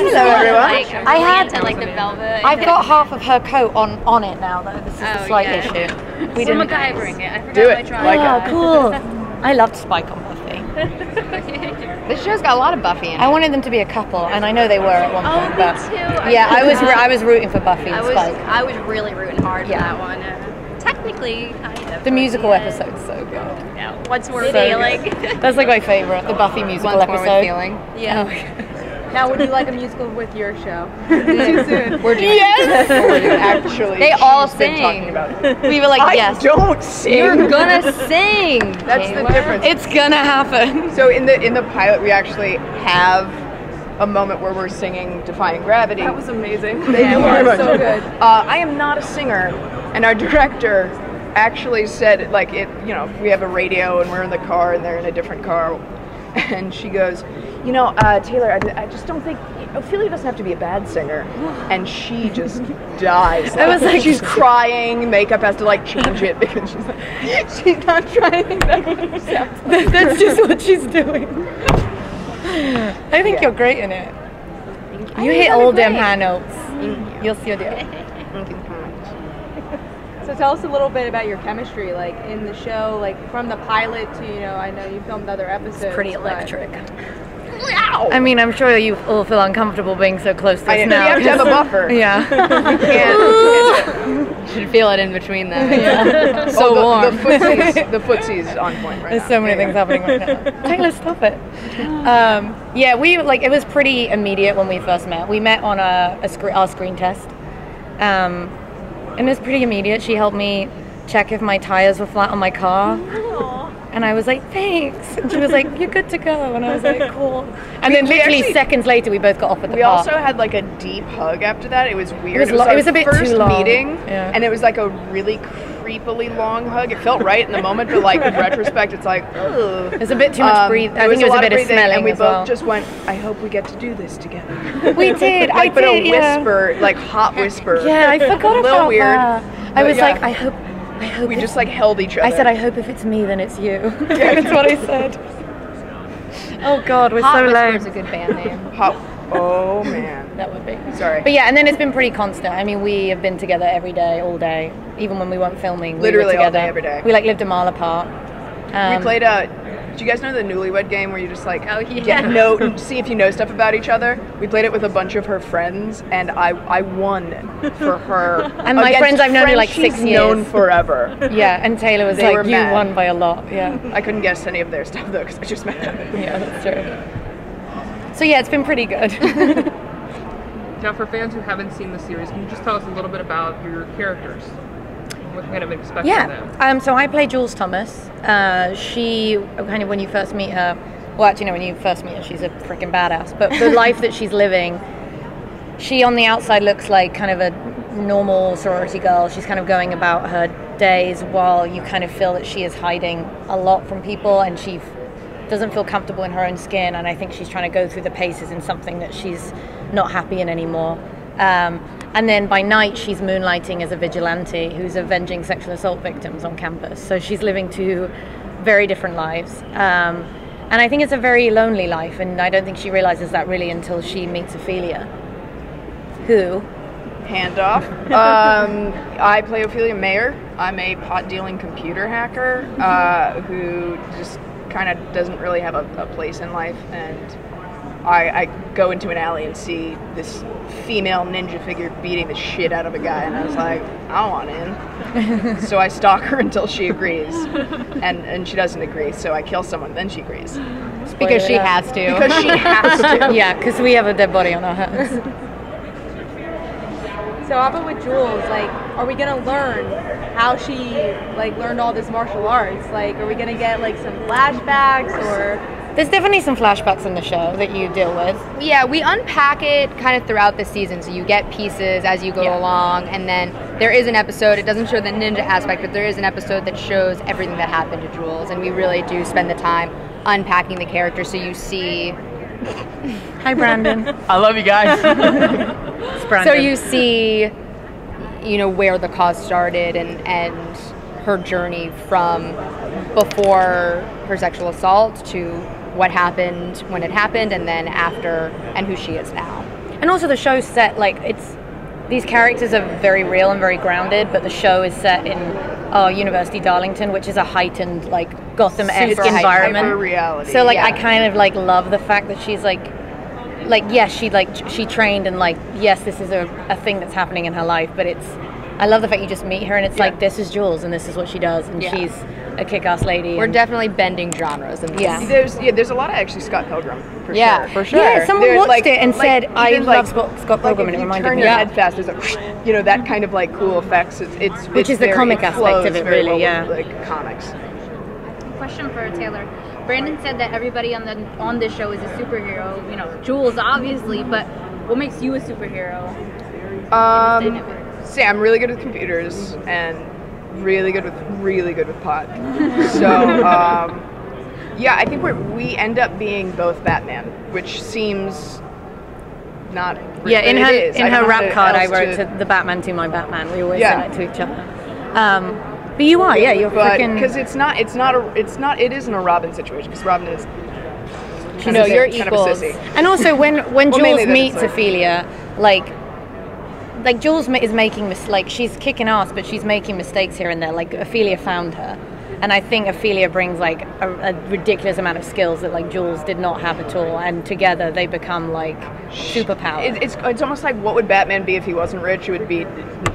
Hello, everyone. Like, I had to, like the velvet. I've got half of her coat on it now, though. This is a slight issue. We didn't MacGyvering it. I forgot Do it. my try. Like Oh, cool. I loved Spike on Buffy. This show's got a lot of Buffy in it. I wanted them to be a couple, and I know they were at one point. me But too. yeah, I was rooting for Buffy and Spike. I was really rooting hard for that one. Technically, kind of. The musical episode's so good. Yeah. Once more So feeling. That's like my favorite, the Buffy musical Once more with episode. feeling. Yeah. Now, would you like a musical with your show? Too soon. We're doing actually. They all she's been sing. talking about it. We were like, I yes, don't sing. You're gonna sing. That's the difference. it's gonna happen. So in the pilot, we actually have a moment where we're singing "Defying Gravity." That was amazing. Thank you very much. So good. I am not a singer, and our director actually said, like, it. You know, we have a radio, and we're in the car, and they're in a different car, and she goes, "You know, Taylor, I just don't think Ophelia doesn't have to be a bad singer," and she just dies. I was like, she's crying. Makeup has to like change it because she's not trying that herself. That's just what she's doing. I think you're great in it. You hit all them high notes. You'll see, dear. So tell us a little bit about your chemistry, like in the show, like from the pilot to, you know, I know you filmed other episodes. Pretty but- electric. I mean, I'm sure you all feel uncomfortable being so close to us You now. have to have a buffer. Yeah. Should feel it in between them. Yeah. So warm. The footsie's on point right There's now. so many things happening right now. Taylor, stop it. Yeah, it was pretty immediate when we first met. We met on our screen test. And it was pretty immediate. She helped me check if my tires were flat on my car. And I was like, thanks. And she was like, you're good to go. And I was like, cool. And then literally actually- seconds later, we both got off at the We park. also had like a deep hug after that. It was weird. It was our a bit first too long. meeting, Yeah. and it was like a really creepily long hug. It felt right in the moment, but like in retrospect, it's like, ugh. There's a bit too much breathing. I think it was a bit of breathing, smelling and we as both well. just went, I hope we get to do this together. We did. But a whisper, like hot whisper. Yeah, I forgot a little about weird. that. I but was yeah. like, I hope. We just like held each other. I said, I hope if it's me, then it's you. That's what I said. Oh God, we're Hot so Whisper is lame. a good band name. Hot. Oh man. That would be. Sorry. But yeah, and then it's been pretty constant. I mean, we have been together every day, all day, even when we weren't filming. Literally we were all day, together. every day. We like lived a mile apart. We played do you guys know the Newlywed Game where you just like yeah. see if you know stuff about each other? We played it with a bunch of her friends, and I won for her. And my friends I've known her like 6 she's known years. forever. Yeah, and Taylor was They were like, you mad. won by a lot. Yeah, I couldn't guess any of their stuff though because I just met them. yeah, that's true. So yeah, it's been pretty good. Now, for fans who haven't seen the series, can you just tell us a little bit about your characters? What kind of expect from them? Yeah. So I play Jules Thomas. She kind of when you first meet her. Well, actually, no. When you first meet her, she's a freaking badass. But the life that she's living, she on the outside looks like kind of a normal sorority girl. She's kind of going about her days while you kind of feel that she is hiding a lot from people, and she doesn't feel comfortable in her own skin. And I think she's trying to go through the paces in something that she's not happy in anymore. And then by night, she's moonlighting as a vigilante who's avenging sexual assault victims on campus. So she's living two very different lives. And I think it's a very lonely life, and I don't think she realizes that really until she meets Ophelia, who... Handoff. I play Ophelia Mayer. I'm a pot-dealing computer hacker who just kind of doesn't really have a place in life, and I go into an alley and see this female ninja figure beating the shit out of a guy, and I was like, I want in. So I stalk her until she agrees, and she doesn't agree, so I kill someone, then she agrees. Because she has to. Because she has to. Yeah, because we have a dead body on our hands. So how about with Jules, like, are we gonna learn how she, like, learned all this martial arts? Like, are we gonna get, like, some flashbacks, or... There's definitely some flashbacks in the show that you deal with. Yeah, we unpack it kind of throughout the season, so you get pieces as you go along, and then there is an episode, it doesn't show the ninja aspect, but there is an episode that shows everything that happened to Jules, and we really do spend the time unpacking the character, so you see... Hi, Brandon. I love you guys. It's Brandon. So you see, you know, where the cause started and her journey from before her sexual assault to what happened when it happened, and then after, and who she is now. And also the show's set, like, these characters are very real and very grounded, but the show is set in University Darlington, which is a heightened, like, Gotham-esque environment. Hyper-reality. So, like, I kind of, like, love the fact that she's, like, yes, she trained, and, like, yes, this is a thing that's happening in her life, but I love the fact you just meet her and it's like, this is Jules and this is what she does, and she's a kick-ass lady. We're definitely bending genres in this. There's a lot of actually Scott Pilgrim, for sure. for sure. Yeah, someone watched it and said, I love Scott Pilgrim, and it you reminded turn me your of head fast, there's a, that kind of, like, cool effects. Which is the comic aspect of it, really, with, like, comics. Question for Taylor. Brandon said that everybody on this show is a superhero. You know, Jules obviously, but what makes you a superhero? See, I'm really good with computers and really good with pot. So I think we end up being both Batman, which seems not. Yeah, in her rap card, I wrote to the Batman to my Batman. We always say it to each other. But you are, you're freaking. Because it isn't a Robin situation. Because Robin is. You're kind equals. of a sissy. And also, when Jules meets like, Ophelia, like Jules is making she's kicking ass, but she's making mistakes here and there. Like, Ophelia found her, and I think Ophelia brings, like, a ridiculous amount of skills that, like, Jules did not have at all, and together they become, like, superpowers. It's almost like, what would Batman be if he wasn't rich? It would be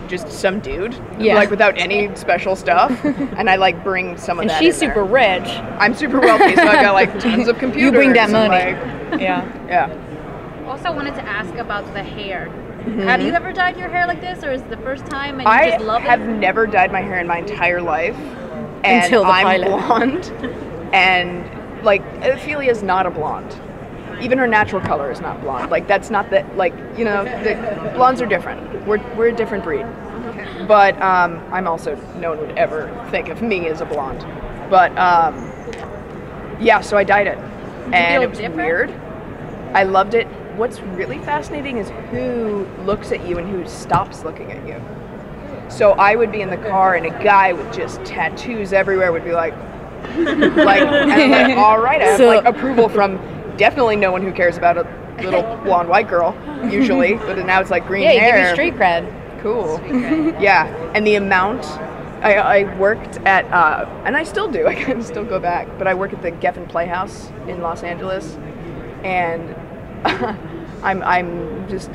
just some dude, like, without any special stuff, and I, like, bring some of that. And she's in super there. rich. I'm super wealthy, so I've got, like, tons of computers. You bring that money. Like, yeah. Also wanted to ask about the hair. Have you ever dyed your hair like this, or is it the first time and you I just love it? have never dyed my hair in my entire life, and Until the I'm pilot. blonde, and, like, Ophelia's not a blonde. Even her natural color is not blonde. Like, that's not the, like, the blondes are different. We're a different breed. But I'm also, no one would ever think of me as a blonde. But so I dyed it, and it was weird. I loved it. What's really fascinating is who looks at you and who stops looking at you. So I would be in the car, and a guy with just tattoos everywhere would be like, and I'm like, all right, I have, like, approval from definitely no one who cares about a little blonde white girl, usually, but now it's like green hair. Yeah, you give you street cred. Cool. Yeah, and the amount, I worked at, and I still do, I can still go back, but I work at the Geffen Playhouse in Los Angeles, and I'm just,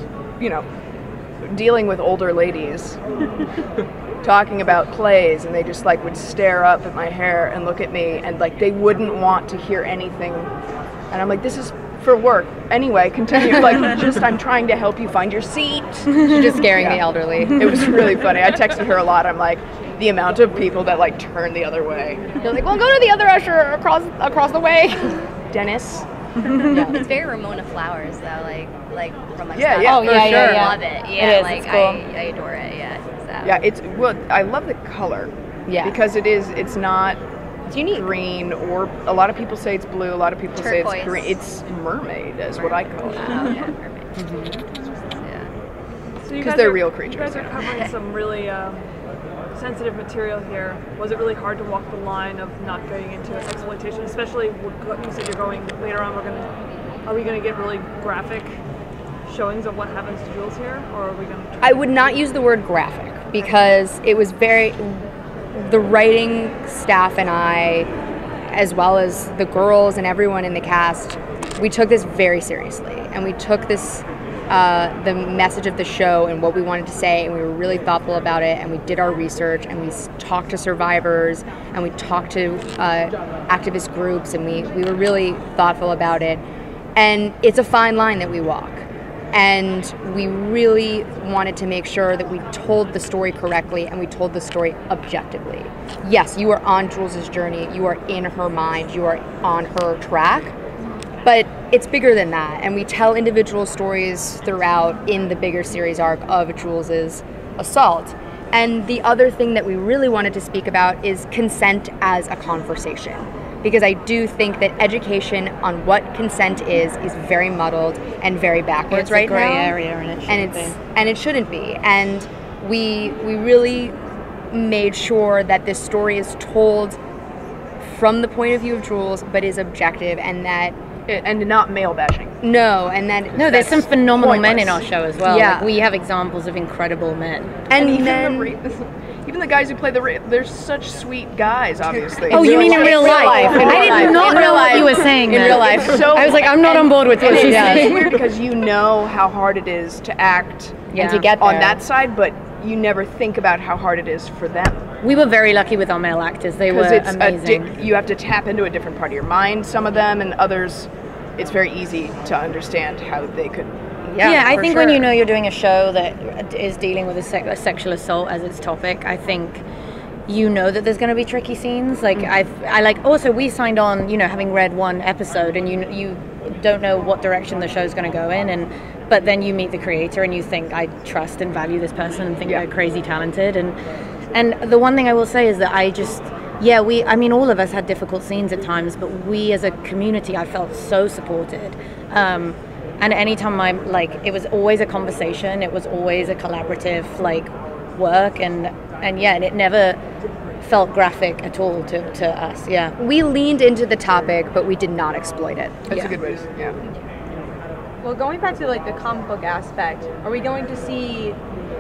dealing with older ladies talking about plays, and they just, like, would stare up at my hair and look at me, and, like, they wouldn't want to hear anything, and I'm like, this is for work. Anyway, continue. Like, I'm trying to help you find your seat. She's just scaring the elderly. It was really funny. I texted her a lot. I'm like, the amount of people that, like, turn the other way. You're like, well, go to the other usher across the way. Dennis. It's very Ramona Flowers, though, like from my Yeah, stuff. yeah, Oh, yeah, I yeah. love it. Yeah, It is, like it's cool. I adore it. Yeah. So. Yeah, I love the color. Yeah. Because it's not It's unique. green, or a lot of people say it's blue, a lot of people say Turquoise. it's green. It's mermaid is what I call it. Oh, yeah, perfect. Yeah. So you 'Cause guys they're are- real You creatures. guys are covering some really sensitive material here. Was it really hard to walk the line of not getting into exploitation, especially what you said you're going later on? Are we gonna get really graphic showings of what happens to Jules here, or are we gonna? I would not use the word graphic because it was the writing staff and I, as well as the girls and everyone in the cast, we took this very seriously, and we took this the message of the show and what we wanted to say, and we were really thoughtful about it, and we did our research, and we talked to survivors, and we talked to activist groups, and we were really thoughtful about it. And it's a fine line that we walk, and we really wanted to make sure that we told the story correctly, and we told the story objectively. Yes, you are on Jules' journey, you are in her mind, you are on her track, but it's bigger than that, and we tell individual stories throughout in the bigger series arc of Jules' assault. And the other thing that we really wanted to speak about is consent as a conversation, because I do think that education on what consent is very muddled and very backwards right now. It's a gray area, and it shouldn't be. And we really made sure that this story is told from the point of view of Jules, but is objective, and that And not male bashing. No, and then No, there's some phenomenal men in pointless. our show as well. Yeah. Like, we have examples of incredible men. and even then even the guys who play they're such sweet guys, obviously. Oh, you mean in real life? In real I life. did not In know real what life. you were saying In there. real life. So, I was like, I'm not on board with what she's It's saying. weird because you know how hard it is to act Yeah. and to get on there. that side, but you never think about how hard it is for them. We were very lucky with our male actors. They were Because it's amazing. you have to tap into a different part of your mind, some of them, and others, it's very easy to understand how they could. Yeah, I for think when sure. you know you're doing a show that is dealing with a sexual assault as its topic, I think you know that there's going to be tricky scenes. Like I like. Also, we signed on, having read one episode, and you don't know what direction the show's going to go in, but then you meet the creator and you think, I trust and value this person and think they're crazy talented. And the one thing I will say is that all of us had difficult scenes at times, but we as a community, I felt so supported. And anytime it was always a conversation, it was always a collaborative work, and it never felt graffic at all to us. Yeah, we leaned into the topic, but we did not exploit it. That's a good way to. Yeah. Well, going back to the comic book aspect, are we going to see,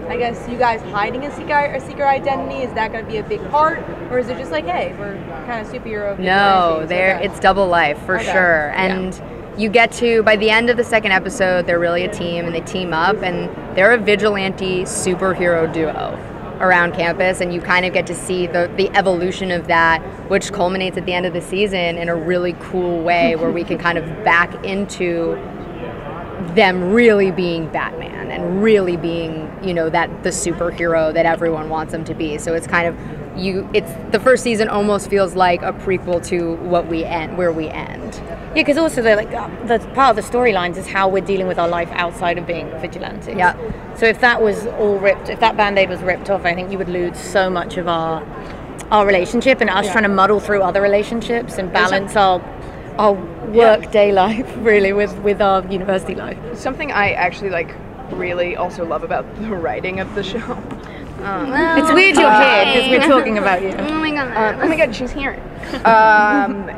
I guess, you guys hiding a secret identity? Is that going to be a big part, or is it just hey, we're kind of superhero? No, vigilantes? it's double life for Okay. sure. And you get to, by the end of the second episode, they're really a team and they team up and they're a vigilante superhero duo around campus, and you kind of get to see the evolution of that, which culminates at the end of the season in a really cool way where we can kind of back into them really being Batman and really being, that the superhero that everyone wants them to be. So it's kind of it's the first season almost feels like a prequel to where we end. Yeah, because also the part of the storylines is how we're dealing with our life outside of being vigilantes. Yeah. So if that was all ripped, if that Band-Aid was ripped off, I think you would lose so much of our relationship and us trying to muddle through other relationships and balance our work day life really with our university life. Something I actually really also love about the writing of the show. It's weird you're here because we're talking about you. Oh my god, She's here.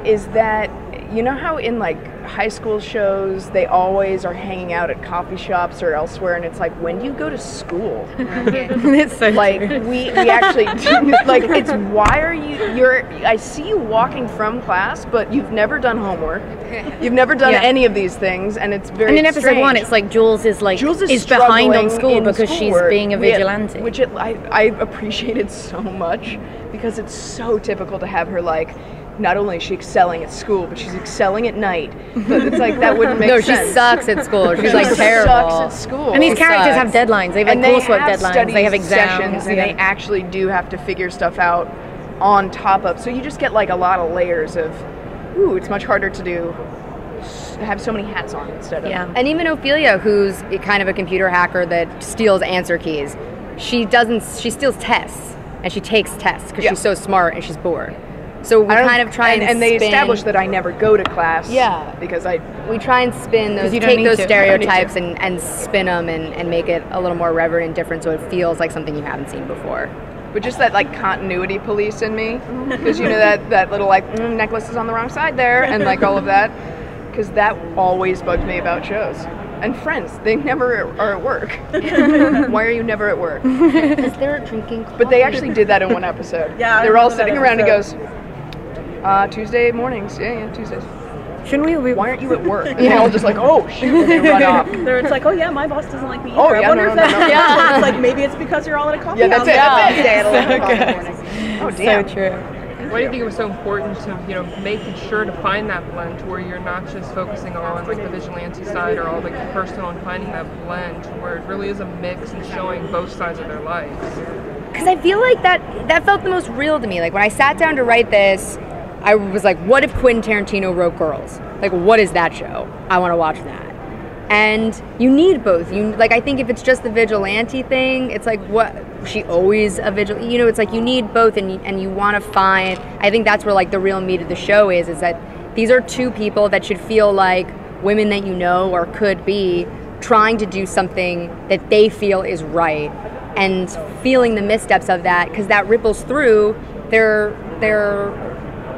Is that how in high school shows they always are hanging out at coffee shops or elsewhere, and it's when do you go to school? It's so true. we actually it's why are I see you walking from class, but you've never done homework, you've never done any of these things, and it's very And in episode 1 it's Jules is behind on school because she's being a vigilante, which I appreciated so much because it's so typical to have her not only is she excelling at school, but she's excelling at night. But it's that wouldn't make sense. No, she sucks at school. She's She terrible. sucks at school. and these characters sucks. have deadlines. They have and coursework have deadlines. They have study exams, sessions, and they actually do have to figure stuff out on top of. So you just get a lot of layers of. Ooh, it's much harder to have so many hats on instead of. Yeah. And even Ophelia, who's kind of a computer hacker that steals answer keys, she steals tests and she takes tests because she's so smart and she's bored. So we kind of try and they spin, establish that I never go to class. Yeah. Because we try and spin those, you don't take need those to. stereotypes and spin them and make it a little more reverent and different, so it feels like something you haven't seen before. But just that continuity police in me, because that little necklace is on the wrong side there, and all of that, because that always bugs me about shows. And Friends, they never are at work. Why are you never at work? Because they're drinking coffee. But they actually did that in one episode. Yeah, I they were all remember that sitting around and episode. goes, Tuesday mornings. Yeah, Tuesdays. Shouldn't we? Why aren't you at work? And they're all just oh shoot, and they run off. It's oh yeah, my boss doesn't like me either. Oh, I yeah, wonder no, if no, that's no, no. yeah. It's maybe it's because you're all at a coffee Yeah, that's house. it. That's it. Yeah. Stay at 11 o'clock in the morning. Oh damn. So true. Why do you think it was so important to making sure to find that blend to where you're not just focusing on the vigilante side or all the personal, and finding that blend to where it really is a mix and showing both sides of their lives? Because I feel that felt the most real to me. When I sat down to write this, I was what if Quentin Tarantino wrote Girls? What is that show? I want to watch that. And you need both. I think if it's just the vigilante thing, it's what she always a vigilante. It's you need both, and you want to find. I think that's where the real meat of the show is that these are two people that should feel like women that or could be trying to do something that they feel is right, and feeling the missteps of that, because that ripples through their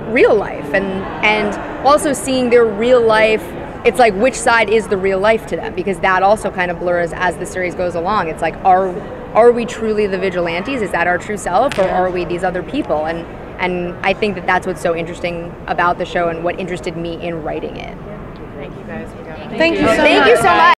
real life, and also seeing their real life it's like, which side is the real life to them? Because that also kind of blurs as the series goes along. It's like, are we truly the vigilantes? Is that our true self, or are we these other people? And I think that that's what's so interesting about the show and what interested me in writing it. Thank you guys for coming. Thank you so much. Thank you so much.